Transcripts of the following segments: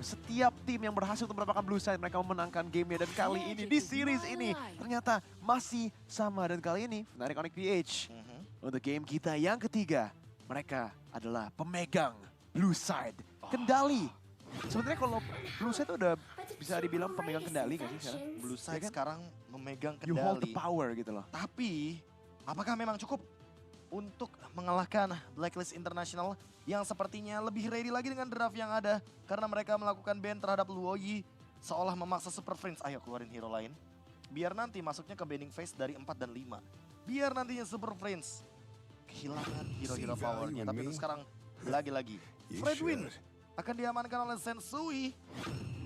setiap tim yang berhasil untuk mendapatkan blue side mereka memenangkan gamenya. Dan kali ini di series ini ternyata masih sama. Dan kali ini Fnatic Onyx PH untuk game kita yang ketiga. Mereka adalah pemegang blue side kendali. Sebenarnya kalau blue side itu udah bisa dibilang pemegang kendali gak sih sekarang? Blue side sekarang memegang You hold the kendali. power gitu loh. Tapi apakah memang cukup untuk mengalahkan Blacklist International yang sepertinya lebih ready lagi dengan draft yang ada karena mereka melakukan ban terhadap Luoyi seolah memaksa Super Friends, ayo keluarin hero lain biar nanti masuknya ke banning phase dari 4 dan 5. Biar nantinya Super Friends kehilangan hero-hero powernya. Tapi untuk sekarang lagi-lagi Fredwin akan diamankan oleh Sensui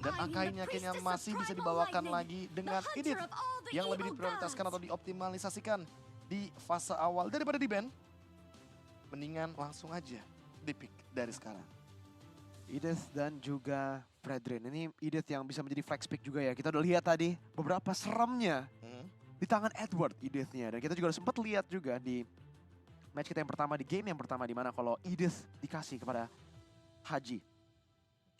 dan Akainya kayaknya masih bisa dibawakan lagi dengan Idit yang lebih diprioritaskan atau dioptimalisasikan di fase awal daripada di ban. Mendingan langsung aja di-pick dari sekarang. Edith dan juga Fredrin. Ini Edith yang bisa menjadi flex pick juga ya. Kita udah lihat tadi beberapa seremnya di tangan Edward Edithnya. Dan kita juga sempat lihat juga di match kita yang pertama, di game yang pertama, di mana kalau Edith dikasih kepada Haji,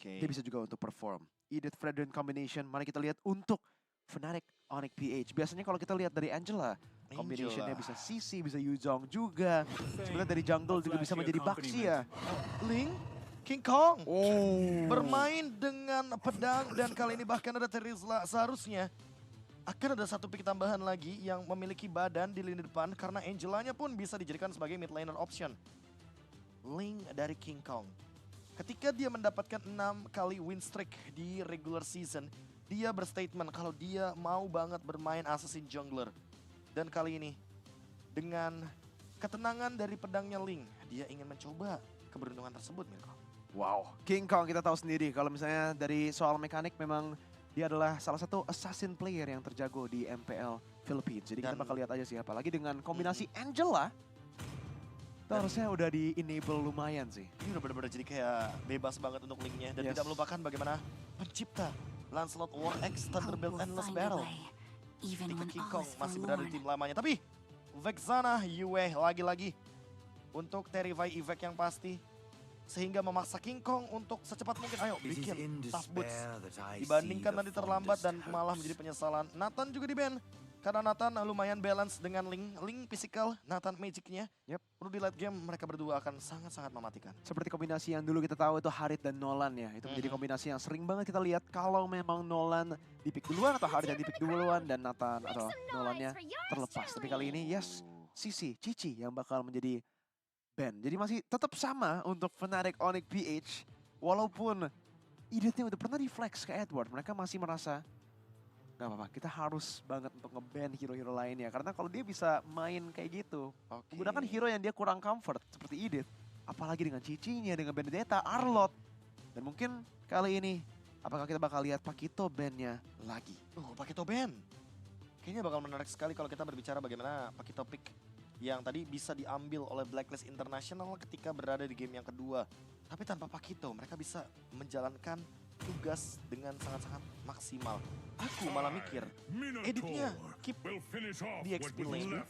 dia bisa juga untuk perform. Edith Fredrin combination, mari kita lihat untuk Fnatic Onyx PH. Biasanya kalau kita lihat dari Angela, combinationnya bisa CC, bisa Yuzong juga. Sebenarnya dari jungle juga bisa menjadi Baxia. Ling, King Kong bermain dengan pedang dan kali ini bahkan ada Terizla. Seharusnya akan ada satu pick tambahan lagi yang memiliki badan di lini depan karena Angelanya pun bisa dijadikan sebagai mid laner option. Ling dari King Kong. Ketika dia mendapatkan 6 kali win streak di regular season, dia berstatement kalau dia mau banget bermain assassin jungler. Dan kali ini dengan ketenangan dari pedangnya Ling, dia ingin mencoba keberuntungan tersebut, Mirko. Wow, King Kong kita tahu sendiri kalau misalnya dari soal mekanik memang dia adalah salah satu assassin player yang terjago di MPL Philippines. Jadi kita bakal lihat aja sih, apalagi dengan kombinasi Angela. Itu harusnya udah di-enable lumayan sih. Ini udah bener-bener jadi kayak bebas banget untuk Link-nya. Dan tidak melupakan bagaimana pencipta Lancelot War X Thunderbolt Endless Battle. Ketika King Kong masih berada di tim lamanya. Tapi Vexana Yue lagi-lagi untuk terrify Ivek yang pasti. Sehingga memaksa King Kong untuk secepat mungkin ayo bikin tough boots. Dibandingkan nanti terlambat dan malah menjadi penyesalan. Nathan juga di-ban. Karena Nathan lumayan balance dengan Link physical, Nathan magicnya. Perlu di late game mereka berdua akan sangat-sangat mematikan. Seperti kombinasi yang dulu kita tahu itu Harit dan Nolan ya. Itu menjadi kombinasi yang sering banget kita lihat kalau memang Nolan di-pick duluan atau Harit yang di-pick duluan dan Nathan atau Nolannya terlepas. Tapi kali ini yes, Cici yang bakal menjadi ban. Jadi masih tetap sama untuk Fnatic Onyx PH. Walaupun idenya udah pernah di-flex ke Edward, mereka masih merasa gak apa-apa, kita harus banget untuk nge-ban hero-hero lainnya. Karena kalau dia bisa main kayak gitu, menggunakan hero yang dia kurang comfort, seperti Edith. Apalagi dengan Cicinya, dengan Benedetta, Arlott. Dan mungkin kali ini, apakah kita bakal lihat Pakito ban-nya lagi? Pakito ban. Kayaknya bakal menarik sekali kalau kita berbicara bagaimana Pakito pick yang tadi bisa diambil oleh Blacklist International ketika berada di game yang kedua. Tapi tanpa Pakito, mereka bisa menjalankan tugas dengan sangat-sangat maksimal. Aku malah mikir, editnya keep the XP lane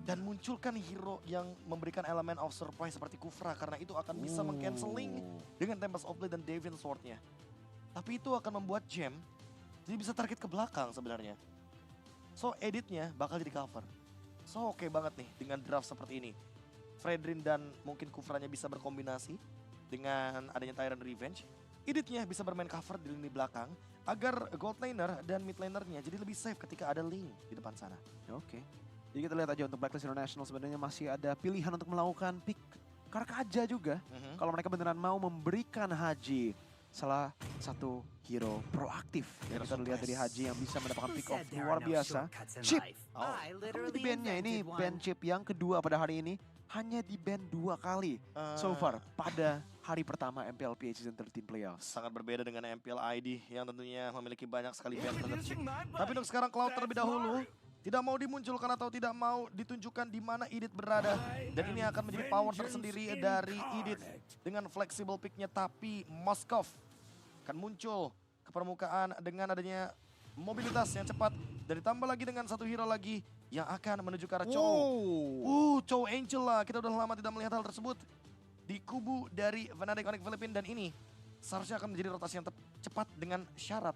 dan munculkan hero yang memberikan elemen of surprise seperti Kufra karena itu akan bisa meng-canceling dengan Tempest of Blade dan Devin Sword-nya. Tapi itu akan membuat Gem jadi bisa target ke belakang sebenarnya. So editnya bakal jadi cover. So oke banget nih dengan draft seperti ini. Fredrin dan mungkin Kufranya bisa berkombinasi dengan adanya Tyrant Revenge. Editnya bisa bermain cover di lini belakang agar gold laner dan mid lanernya jadi lebih safe ketika ada Ling di depan sana. Oke. Jadi kita lihat aja untuk Blacklist International sebenarnya masih ada pilihan untuk melakukan pick Karkaja juga. Kalau mereka beneran mau memberikan Haji salah satu hero proaktif. Yang kita lihat dari Haji yang bisa mendapatkan pick off luar biasa. Chip. Di ban-nya ini ban Chip yang kedua pada hari ini. Hanya di ban 2 kali so far pada hari pertama MPL PH Season 13 Playoffs. Sangat berbeda dengan MPL ID yang tentunya memiliki banyak sekali ban penercik. Tapi untuk sekarang Cloud terlebih dahulu tidak mau dimunculkan atau tidak mau ditunjukkan di mana Edith berada. Dan ini akan menjadi power tersendiri dari Edith dengan flexible picknya. Tapi Moskov akan muncul ke permukaan dengan adanya mobilitas yang cepat. Dan ditambah lagi dengan satu hero lagi yang akan menuju ke arah Chow. Chow Angel lah. Kita udah lama tidak melihat hal tersebut di kubu dari Fnatic Onyx Philippines. Dan ini seharusnya akan menjadi rotasi yang cepat dengan syarat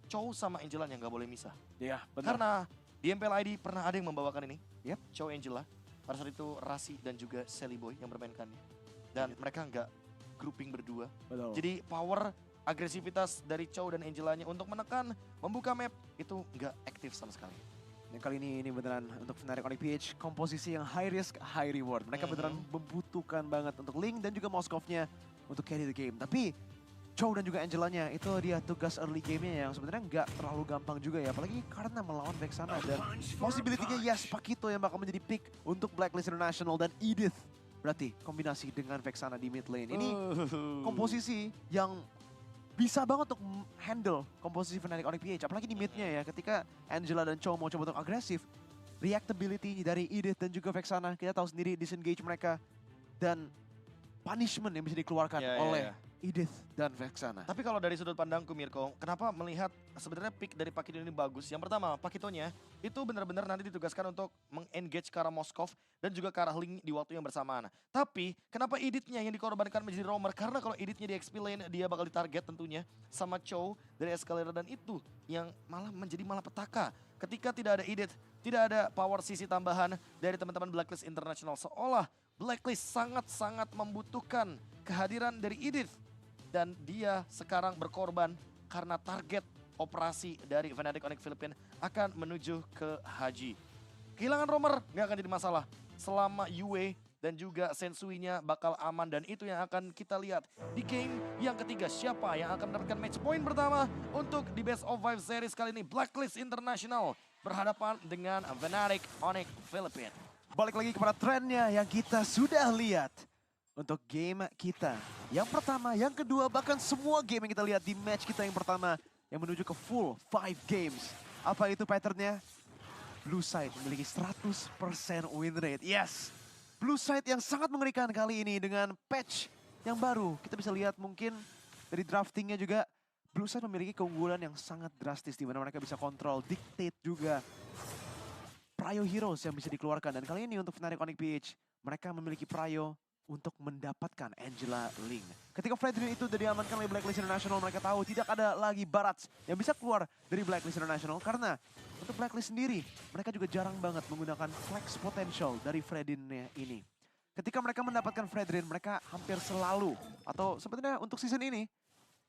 Chow sama Angela yang nggak boleh misah. Iya, benar. Karena di MPL ID pernah ada yang membawakan ini. Yep. Chow Angela. Pada saat itu Rasi dan juga Sally Boy yang bermainkannya. Dan mereka nggak grouping berdua. Betul. Jadi power, agresivitas dari Chow dan Angelanya untuk menekan, membuka map itu nggak aktif sama sekali. Dan kali ini beneran untuk Fnatic Onyx PH komposisi yang high risk, high reward. Mereka beneran membutuhkan banget untuk Ling dan juga Moskovnya untuk carry the game. Tapi Chow dan juga Angelanya itu dia tugas early game-nya yang sebenarnya nggak terlalu gampang juga ya. Apalagi karena melawan Vexana dan possibility-nya yes Pakito yang bakal menjadi pick untuk Blacklist International dan Edith. Berarti kombinasi dengan Vexana di mid lane. Ini komposisi yang bisa banget untuk handle komposisi Fnatic Onyx PH. Apalagi di mid-nya ya, ketika Angela dan Chow mau coba untuk agresif, reactability dari Edith dan juga Vexana, kita tahu sendiri disengage mereka. Dan punishment yang bisa dikeluarkan oleh Edith dan Vexana. Tapi kalau dari sudut pandangku Mirko, kenapa melihat sebenarnya pick dari Pakito ini bagus? Yang pertama, Pakitonya itu benar-benar nanti ditugaskan untuk meng-engage ke arah Moskov dan juga ke arah Ling di waktu yang bersamaan. Tapi kenapa Edithnya yang dikorbankan menjadi roamer? Karena kalau Edithnya di XP lane, dia bakal ditarget tentunya sama Chow dari Escalator, dan itu yang malah menjadi malapetaka. Ketika tidak ada Edith, tidak ada power sisi tambahan dari teman-teman Blacklist International. Seolah Blacklist sangat-sangat membutuhkan kehadiran dari Edith. Dan dia sekarang berkorban karena target operasi dari Fnatic Onyx Philippines akan menuju ke Haji. Kehilangan roamer nggak akan jadi masalah selama Yue dan juga Sensui-nya bakal aman, dan itu yang akan kita lihat di game yang ketiga. Siapa yang akan mendapatkan match point pertama untuk di Best of 5 series kali ini? Blacklist International berhadapan dengan Fnatic Onyx Philippines. Balik lagi kepada trennya yang kita sudah lihat untuk game kita. Yang pertama, yang kedua, bahkan semua game yang kita lihat di match kita yang pertama yang menuju ke full 5 games. Apa itu patternnya? Blue Side memiliki 100% win rate. Yes! Blue Side yang sangat mengerikan kali ini dengan patch yang baru. Kita bisa lihat mungkin dari draftingnya juga, Blue Side memiliki keunggulan yang sangat drastis di mana mereka bisa kontrol, dictate juga Prio Heroes yang bisa dikeluarkan. Dan kali ini untuk Fnatic Onyx PH, mereka memiliki Prio untuk mendapatkan Angela Ling. Ketika Fredrin itu sudah diamankan oleh Blacklist International, mereka tahu tidak ada lagi Barats yang bisa keluar dari Blacklist International. Karena untuk Blacklist sendiri, mereka juga jarang banget menggunakan flex potential dari Fredrin ini. Ketika mereka mendapatkan Fredrin, mereka hampir selalu, atau sebenarnya untuk season ini,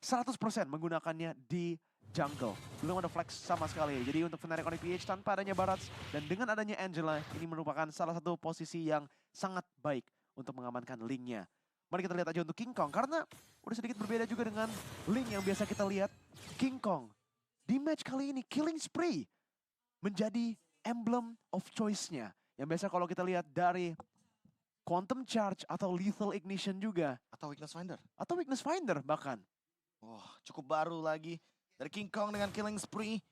100% menggunakannya di jungle. Belum ada flex sama sekali. Jadi untuk Fnatic Onyx PH tanpa adanya Barats dan dengan adanya Angela, ini merupakan salah satu posisi yang sangat baik untuk mengamankan Ling-nya. Mari kita lihat aja untuk King Kong, karena udah sedikit berbeda juga dengan Ling yang biasa kita lihat. King Kong di match kali ini Killing Spree menjadi emblem of choice-nya. Yang biasa kalau kita lihat dari Quantum Charge atau Lethal Ignition juga. Atau Weakness Finder. Atau Weakness Finder bahkan. Wah, cukup baru lagi dari King Kong dengan Killing Spree.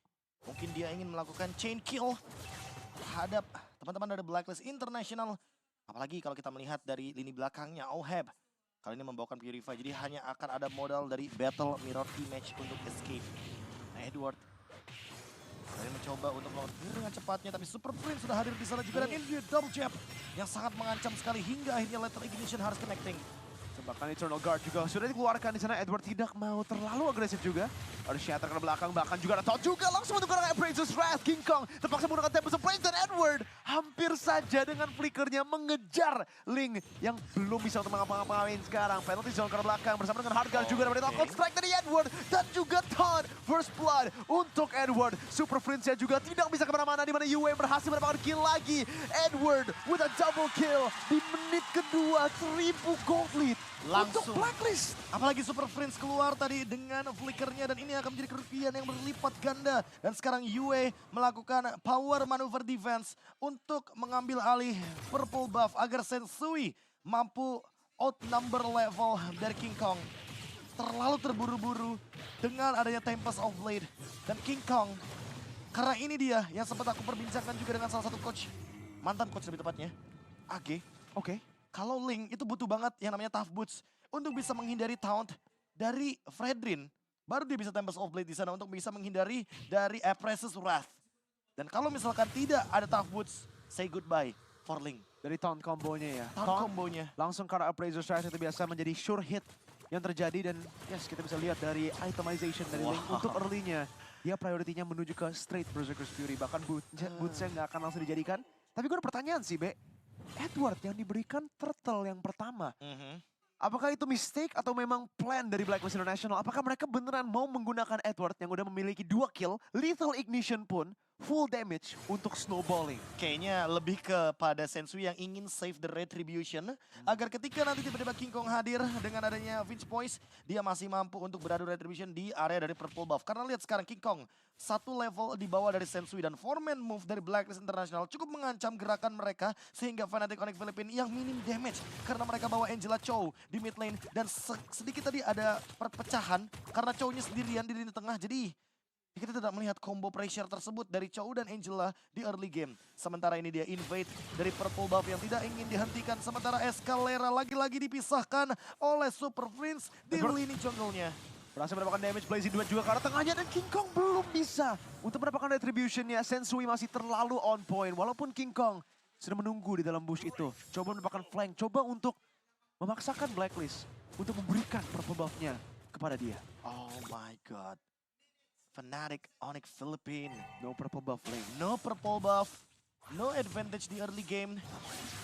Mungkin dia ingin melakukan chain kill terhadap teman-teman dari Blacklist International. Apalagi kalau kita melihat dari lini belakangnya, Oheb kali ini membawakan Purify. Jadi hanya akan ada modal dari Battle Mirror Image untuk escape. Nah, Edward kali ini mencoba untuk melakukan dengan cepatnya, tapi Super Prince sudah hadir di sana juga. Dan ini dia double jab yang sangat mengancam sekali hingga akhirnya Lethal Ignition harus connecting. Bahkan Eternal Guard juga sudah dikeluarkan di sana. Edward tidak mau terlalu agresif juga. Ada Shatter ke belakang, bahkan juga ada Todd juga langsung untuk orang Appraiser's Wrath. King Kong terpaksa menggunakan Tempest of Praise, dan Edward hampir saja dengan flickernya mengejar Ling yang belum bisa untuk mengapa-ngapain sekarang. Penalty zone ke belakang bersama dengan Hardguard juga dapat knockout strike dari Edward, dan juga Todd. First blood untuk Edward. Super Prince-nya juga tidak bisa kemana-mana, di mana Yue berhasil mendapatkan kill lagi. Edward with a double kill di menit kedua, 1000 gold lead Langsung untuk Blacklist. Apalagi Super Prince keluar tadi dengan flickernya, dan ini akan menjadi kerugian yang berlipat ganda. Dan sekarang Yue melakukan power maneuver defense untuk mengambil alih purple buff agar Sensui mampu outnumber level dari King Kong. Terlalu terburu-buru dengan adanya Tempest of Blade. Dan King Kong, karena ini dia yang sempat aku perbincangkan juga dengan salah satu coach, mantan coach lebih tepatnya, AG. Oke. Kalau Ling itu butuh banget yang namanya Tough Boots untuk bisa menghindari taunt dari Fredrin. Baru dia bisa Tempest of Blade di sana untuk bisa menghindari dari Appraiser's Wrath. Dan kalau misalkan tidak ada Tough Boots, say goodbye for Ling. Dari taunt combonya ya. Taunt kombonya. Langsung karena Appraiser's Wrath itu biasa menjadi sure hit yang terjadi dan yes kita bisa lihat dari itemization dari Link untuk early-nya. Dia prioritinya menuju ke straight Berserker's Fury, bahkan bootsnya nggak akan langsung dijadikan. Tapi gue ada pertanyaan sih, Be. Edward yang diberikan turtle yang pertama. Apakah itu mistake atau memang plan dari Blacklist International? Apakah mereka beneran mau menggunakan Edward yang udah memiliki 2 kill, lethal ignition pun, full damage untuk snowballing? Kayaknya lebih kepada Sensui yang ingin save the retribution agar ketika nanti tiba-tiba King Kong hadir dengan adanya Vince Poise, dia masih mampu untuk beradu retribution di area dari purple buff. Karena lihat sekarang King Kong satu level di bawah dari Sensui dan 4-man move dari Blacklist International cukup mengancam gerakan mereka sehingga Fnatic Onyx Philippines yang minim damage karena mereka bawa Angela Chow di mid lane dan sedikit tadi ada perpecahan karena Chow-nya sendirian di lini tengah, jadi kita tidak melihat combo pressure tersebut dari Chow dan Angela di early game. Sementara ini dia invade dari purple buff yang tidak ingin dihentikan. Sementara Escalera lagi-lagi dipisahkan oleh Super Prince di lini jungle-nya. Berhasil mendapatkan damage Blazing Duet juga ke arah tengahnya dan King Kong belum bisa untuk mendapatkan retribution-nya. Sensui masih terlalu on point walaupun King Kong sudah menunggu di dalam bush itu. Coba mendapatkan flank, coba untuk memaksakan Blacklist untuk memberikan purple buff-nya kepada dia. Oh my god. Fnatic Onyx Philippines. No purple buff lane. No purple buff. No advantage di early game.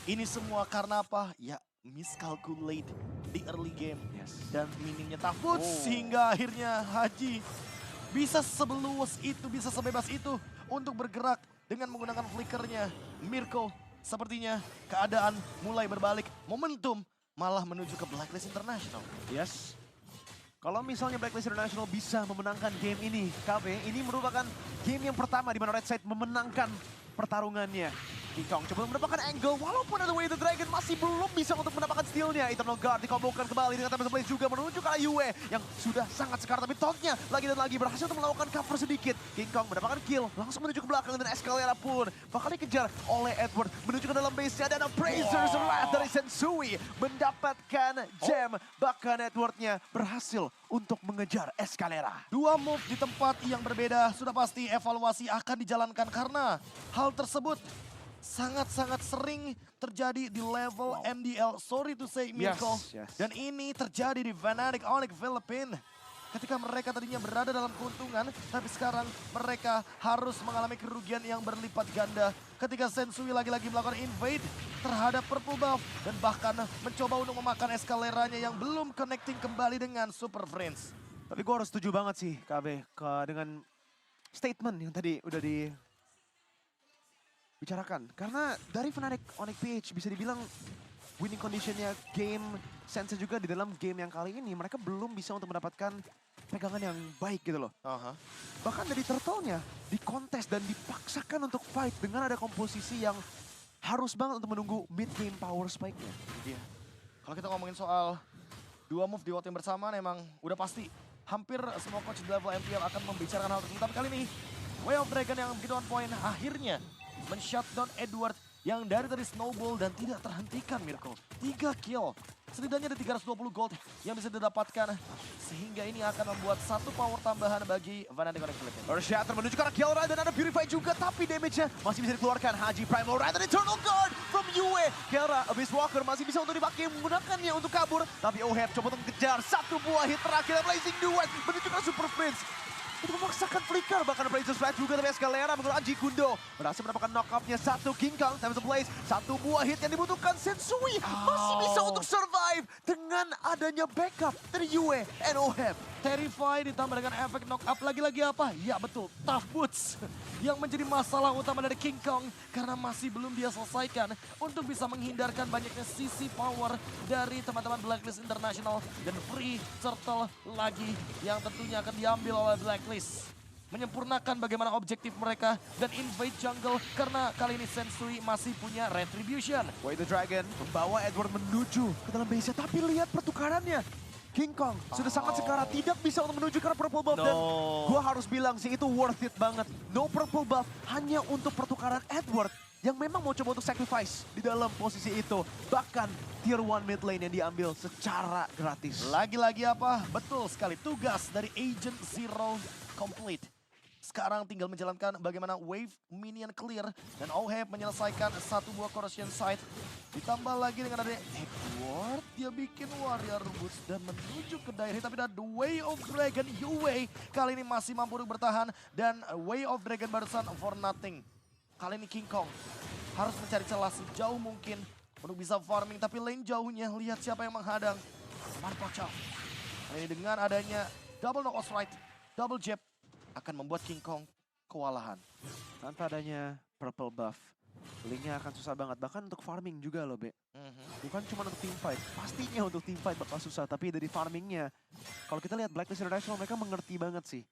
Ini semua karena apa? Ya miscalculate di early game. Yes. Dan minimnya Tafut sehingga akhirnya Haji bisa sebelus itu, bisa sebebas itu untuk bergerak dengan menggunakan flickernya. Mirko sepertinya keadaan mulai berbalik. Momentum malah menuju ke Blacklist International. Yes. Kalau misalnya Blacklist International bisa memenangkan game ini, KB, ini merupakan game yang pertama di mana Red Side memenangkan pertarungannya. King Kong coba mendapatkan angle, walaupun ada Way the Dragon masih belum bisa untuk mendapatkan steal-nya. Eternal Guard dikombokan kembali dengan Tempest Blaze juga menuju ke arah Yue yang sudah sangat sekar, tapi Taunt-nya lagi dan lagi berhasil untuk melakukan cover sedikit. King Kong mendapatkan kill, langsung menuju ke belakang dan Escalera pun bakal dikejar oleh Edward menuju ke dalam base-nya dan Appraiser's Wrath dari Sensui mendapatkan gem. Bahkan Edward-nya berhasil untuk mengejar Escalera. Dua move di tempat yang berbeda, sudah pasti evaluasi akan dijalankan karena hal tersebut sangat-sangat sering terjadi di level MDL. Sorry to say, Mirko. Yes. Dan ini terjadi di Fnatic Onyx Philippines. Ketika mereka tadinya berada dalam keuntungan, tapi sekarang mereka harus mengalami kerugian yang berlipat ganda. Ketika Sensui lagi-lagi melakukan invade terhadap purple buff dan bahkan mencoba untuk memakan Escaleranya yang belum connecting kembali dengan Super Prince. Tapi gue harus setuju banget sih, KB, dengan statement yang tadi udah dibicarakan. Karena dari Fnatic Onyx PH bisa dibilang winning conditionnya game sense juga di dalam game yang kali ini. Mereka belum bisa untuk mendapatkan pegangan yang baik gitu loh. Bahkan dari turtle-nya dikontes dan dipaksakan untuk fight dengan ada komposisi yang harus banget untuk menunggu mid game power spike-nya. Iya. Kalau kita ngomongin soal dua move di waktu yang bersamaan emang udah pasti hampir semua coach di level MPL akan membicarakan hal tersebut. Tapi kali ini Way of Dragon yang begitu on point akhirnya men-shutdown Edward yang dari tadi snowball dan tidak terhentikan, Mirko. 3 kill. Setidaknya ada 320 gold yang bisa didapatkan. Sehingga ini akan membuat satu power tambahan bagi Fnatic Onyx Philippines. Earthshatter menuju ke arah Kielra dan ada Purify juga, tapi damage-nya masih bisa dikeluarkan. Haji Primal Red dan Eternal Guard from Yue. Kielra, Abyss Walker masih bisa untuk dipakai menggunakannya untuk kabur. Tapi Oheb coba untuk mengejar satu buah hit terakhir. Blazing Duet menuju ke Super Prince. Itu memaksakan flicker, bahkan Appraiser's Wrath juga, tapi Escalera menggunakan Aji Kundo. Berhasil mendapatkan knock-up-nya satu King Kong, Time to Blaze. Satu buah hit yang dibutuhkan Sensui. Masih bisa untuk survive dengan adanya backup dari Yue and Oheb. Terrify ditambah dengan efek knock-up lagi-lagi apa? Ya betul, Tough Boots. Yang menjadi masalah utama dari King Kong karena masih belum dia selesaikan untuk bisa menghindarkan banyaknya sisi power dari teman-teman Blacklist International dan Free Turtle lagi yang tentunya akan diambil oleh Blacklist. Menyempurnakan bagaimana objektif mereka dan invade jungle karena kali ini Sensui masih punya retribution. Way the Dragon membawa Edward menuju ke dalam base-nya, tapi lihat pertukarannya. King Kong sudah sangat sekarat, tidak bisa untuk menuju ke arah purple buff. Dan gua harus bilang sih itu worth it banget. No purple buff hanya untuk pertukaran Edward yang memang mau coba untuk sacrifice di dalam posisi itu. Bahkan tier 1 mid lane yang diambil secara gratis. Lagi-lagi apa? Betul sekali, tugas dari Agent Zero complete. Sekarang tinggal menjalankan bagaimana wave minion clear. Dan Oheb menyelesaikan satu buah corrosion site. Ditambah lagi dengan ada Edward. Dia bikin warrior boots dan menuju ke daerah. Tapi ada The Way of Dragon, Yue. Kali ini masih mampu untuk bertahan. Dan Way of Dragon barusan for nothing. Kali ini King Kong harus mencari celah sejauh mungkin untuk bisa farming. Tapi lane jauhnya, lihat siapa yang menghadang. Marpocha. Kali ini dengan adanya double knock right, double jab akan membuat King Kong kewalahan. Tanpa adanya purple buff, linknya akan susah banget. Bahkan untuk farming juga loh, Be. Bukan cuma untuk team fight. Pastinya untuk team fight bakal susah. Tapi dari farmingnya, kalau kita lihat Blacklist International, mereka mengerti banget sih.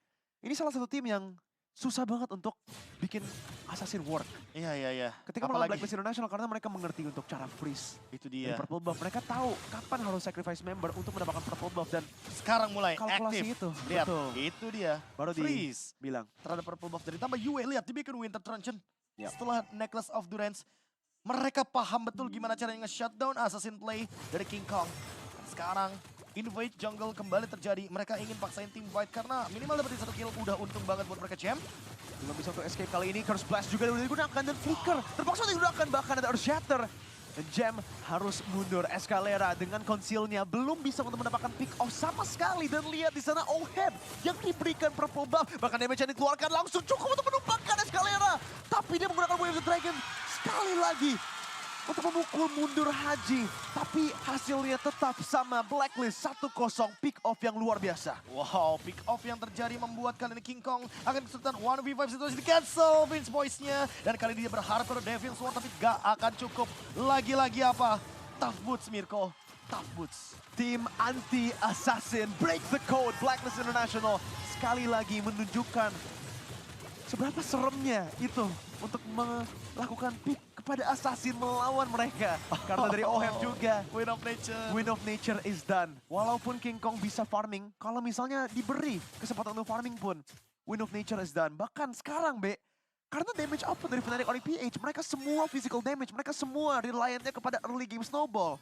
Ini salah satu tim yang susah banget untuk bikin assassin work. Iya. Ketika melawan Blacklist International, karena mereka mengerti untuk cara freeze. Itu Dari dia. purple buff, mereka tahu kapan harus sacrifice member untuk mendapatkan purple buff. Dan Sekarang mulai kalkulasi aktif. itu. Lihat, Betul. itu dia. Baru Freeze dibilang. terhadap purple buff. Dari tambah Yue, lihat dibikin Winter Truncheon. Yap. Setelah Necklace of Durance, mereka paham betul gimana caranya nge-shutdown assassin play dari King Kong. Dan sekarang invade jungle kembali terjadi. Mereka ingin paksain team fight karena minimal dapetin satu kill udah untung banget buat mereka, Jam. Belum bisa untuk escape kali ini, Curse Blast juga udah digunakan dan Flicker terpaksa digunakan, bahkan ada Earth Shatter. Dan Jam harus mundur. Escalera dengan conceal-nya belum bisa untuk mendapatkan pick off sama sekali. Dan lihat di sana Oheb yang diberikan purple buff. Bahkan damage yang dikeluarkan langsung cukup untuk menumpahkan Escalera. Tapi dia menggunakan Wave of the Dragon sekali lagi untuk memukul mundur Haji. Tapi hasilnya tetap sama, Blacklist 1-0, pick off yang luar biasa. Wow, pick off yang terjadi membuat kali ini King Kong akan kesulitan 1v5 situasi di cancel Vince Boys-nya. Dan kali ini dia berharap pada Devil's Sword tapi gak akan cukup. Lagi-lagi apa? Tough Boots, Mirko. Tough Boots. Tim anti-assassin, break the code, Blacklist International. Sekali lagi menunjukkan seberapa seremnya itu untuk melakukan pick kepada assassin melawan mereka. Karena dari Oheb juga, Wind of Nature. Wind of Nature is done. Walaupun King Kong bisa farming, kalau misalnya diberi kesempatan untuk farming pun, Wind of Nature is done. Bahkan sekarang, Be, karena damage output dari Fnatic Onyx PH, mereka semua physical damage, mereka semua reliant-nya kepada early game snowball.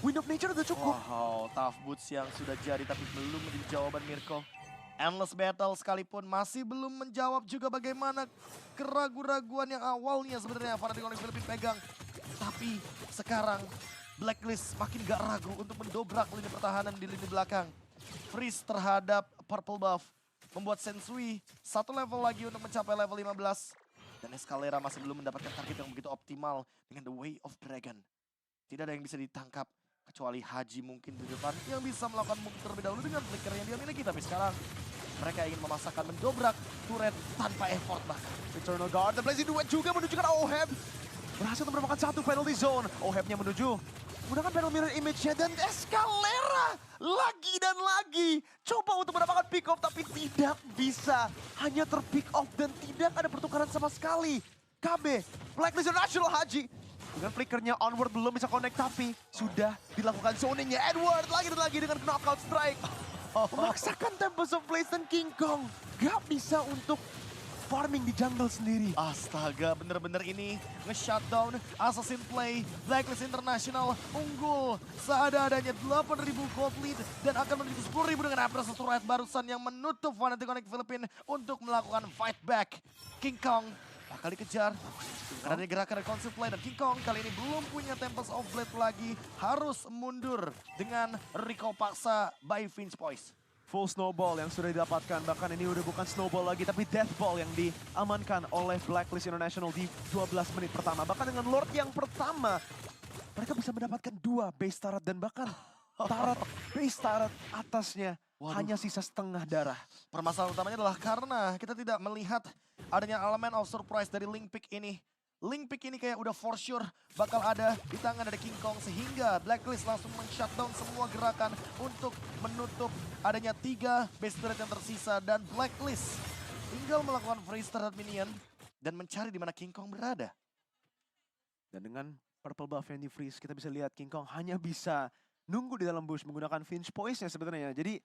Wind of Nature udah cukup. Wow, Tough Boots yang sudah jadi tapi belum menjadi jawaban Mirko. Endless Battle sekalipun masih belum menjawab juga bagaimana keraguan-raguan yang awalnya sebenarnya Fnatic Onyx Philippines pegang. Tapi sekarang Blacklist makin gak ragu untuk mendobrak lini pertahanan di lini belakang. Freeze terhadap purple buff membuat Sensui satu level lagi untuk mencapai level 15. Dan Escalera masih belum mendapatkan target yang begitu optimal dengan The Way of Dragon. Tidak ada yang bisa ditangkap kecuali Haji mungkin di depan yang bisa melakukan move terlebih dahulu dengan flicker yang dia miliki. Tapi sekarang mereka ingin memasakkan mendobrak turret tanpa effort bahkan. Eternal Guard dan Blazing Duet juga menunjukkan Oheb berhasil untuk mendapatkan satu penalty zone. Ohebnya menuju menggunakan panel mirror image-nya dan Escalera lagi dan lagi coba untuk mendapatkan pick off tapi tidak bisa. Hanya terpick off dan tidak ada pertukaran sama sekali. KB, Blacklist International Haji dengan flickernya onward belum bisa connect tapi sudah dilakukan zoningnya. Edward lagi dan lagi dengan knockout strike. Memaksakan Tempest of Blaze dan King Kong gak bisa untuk farming di jungle sendiri. Astaga, bener-bener ini nge-shutdown Assassin Play. Blacklist International unggul seadanya 8.000 gold lead dan akan menuju 10.000 dengan Apprentice Turret barusan yang menutup Fnatic Onyx Philippines untuk melakukan fight back. King Kong bakal dikejar karena ada gerakan dari Conceal Play dan King Kong kali ini belum punya Tempest of Blade lagi. Harus mundur dengan recall paksa by Vince Boys. Full snowball yang sudah didapatkan, bahkan ini udah bukan snowball lagi tapi death ball yang diamankan oleh Blacklist International di 12 menit pertama. Bahkan dengan Lord yang pertama, mereka bisa mendapatkan 2 base turret dan bahkan base turret atasnya. Waduh. Hanya sisa setengah darah. Permasalahan utamanya adalah karena kita tidak melihat adanya elemen of surprise dari Link Pick ini. Link Pick ini kayak udah for sure bakal ada di tangan dari King Kong sehingga Blacklist langsung men-shutdown semua gerakan untuk menutup adanya 3 base turret yang tersisa dan Blacklist tinggal melakukan freeze terhadap minion dan mencari di mana King Kong berada. Dan dengan purple buff yang di freeze, kita bisa lihat King Kong hanya bisa nunggu di dalam bush menggunakan Finch Poise-nya sebenarnya. Jadi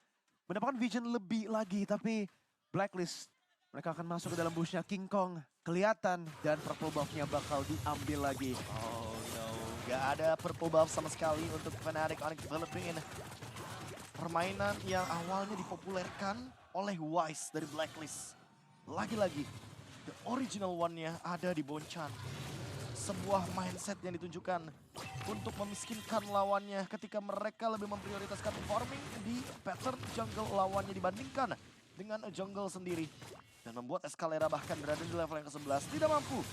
mendapatkan vision lebih lagi tapi Blacklist mereka akan masuk ke dalam bushnya. King Kong kelihatan dan purple buff-nya bakal diambil lagi. Oh no, gak ada purple buff sama sekali untuk Fnatic Onyx Philippines. Permainan yang awalnya dipopulerkan oleh Wise dari Blacklist. lagi-lagi the original one-nya ada di Bonchan. Sebuah mindset yang ditunjukkan untuk memiskinkan lawannya ketika mereka lebih memprioritaskan farming di pattern jungle lawannya dibandingkan dengan jungle sendiri. Dan membuat Escalera bahkan berada di level yang ke-11 tidak mampu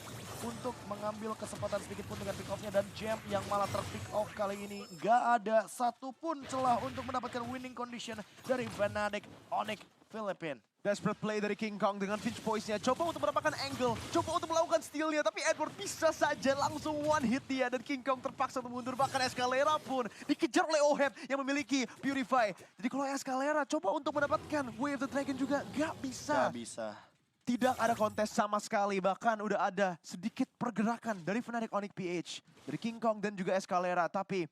untuk mengambil kesempatan sedikit pun dengan pick off-nya. Dan Jam yang malah ter-pick off kali ini. Gak ada satupun celah untuk mendapatkan winning condition dari Fnatic Onyx Philippines. Desperate play dari King Kong dengan Finch Voice-nya. Coba untuk mendapatkan angle, coba untuk melakukan steal-nya. Tapi Edward bisa saja langsung one hit dia. Dan King Kong terpaksa untuk mundur. Bahkan Escalera pun dikejar oleh Oheb yang memiliki Purify. Jadi kalau Escalera coba untuk mendapatkan Wave the Dragon juga gak bisa. Gak bisa. Tidak ada kontes sama sekali. Bahkan udah ada sedikit pergerakan dari Fnatic Onyx PH. Dari King Kong dan juga Escalera. Tapi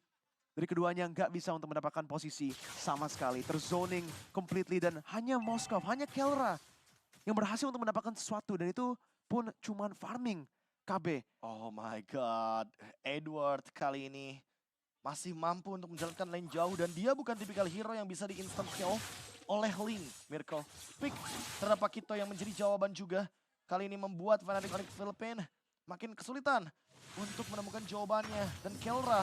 dari keduanya nggak bisa untuk mendapatkan posisi sama sekali. Terzoning completely dan hanya Moskov, hanya Kelra yang berhasil untuk mendapatkan sesuatu. Dan itu pun cuman farming KB. Oh my god, Edward kali ini masih mampu untuk menjalankan lane jauh. Dan dia bukan tipikal hero yang bisa di instant kill oleh Ling, Mirko. Pick terhadap Pakito yang menjadi jawaban juga. Kali ini membuat Fnatic Onyx Philippines makin kesulitan untuk menemukan jawabannya. Dan Kelra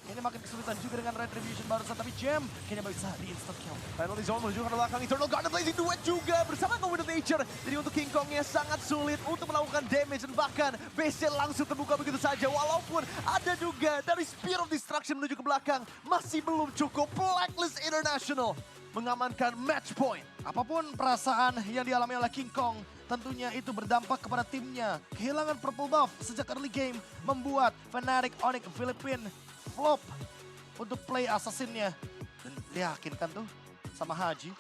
ini makin kesulitan juga dengan Retribution barusan, tapi Jam kayaknya bisa di instant kill. Penalty Zone menuju ke belakang, Eternal Garden Blazing Duet juga bersama Covenant Nature. Jadi untuk King Kongnya sangat sulit untuk melakukan damage dan bahkan base langsung terbuka begitu saja. Walaupun ada juga dari Spear of Destruction menuju ke belakang, masih belum cukup. Blacklist International mengamankan match point. Apapun perasaan yang dialami oleh King Kong, tentunya itu berdampak kepada timnya. Kehilangan purple buff sejak early game membuat Fnatic Onyx Philippines flop untuk play assassin-nya. Dan diyakinkan tuh sama Haji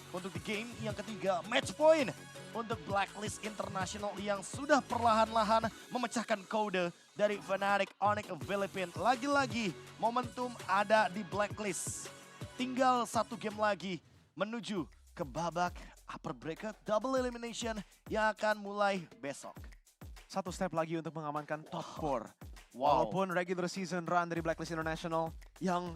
untuk di game yang ketiga, match point untuk Blacklist International yang sudah perlahan-lahan memecahkan kode dari Fnatic Onyx Philippines. Lagi-lagi momentum ada di Blacklist. Tinggal satu game lagi menuju ke babak upper bracket double elimination yang akan mulai besok. Satu step lagi untuk mengamankan top 4. Wow. Walaupun regular season run dari Blacklist International yang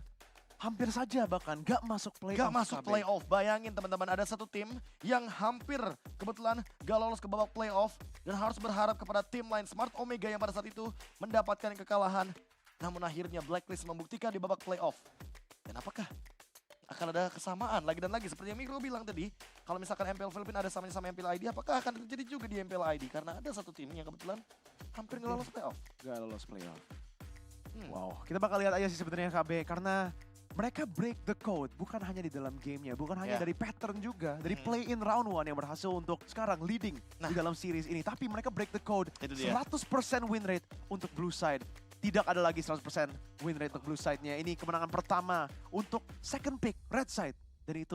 hampir saja bahkan gak masuk playoff. Gak masuk playoff. Bayangin teman-teman, ada satu tim yang hampir kebetulan gak lolos ke babak playoff dan harus berharap kepada tim lain Smart Omega yang pada saat itu mendapatkan kekalahan. Namun akhirnya Blacklist membuktikan di babak playoff. Dan apakah akan ada kesamaan lagi dan lagi seperti yang Mikro bilang tadi, kalau misalkan MPL Philippines ada samanya sama MPL ID, apakah akan terjadi juga di MPL ID? Karena ada satu tim yang kebetulan hampir nggak lolos playoff. Gak lolos playoff. Wow, kita bakal lihat aja sih sebenarnya KB, karena mereka break the code bukan hanya di dalam gamenya, bukan hanya dari pattern juga, dari play in round 1 yang berhasil untuk sekarang leading di dalam series ini, tapi mereka break the code. 100% win rate untuk blue side. Tidak ada lagi 100% win rate untuk blue side-nya. Ini kemenangan pertama untuk second pick red side. Dan itu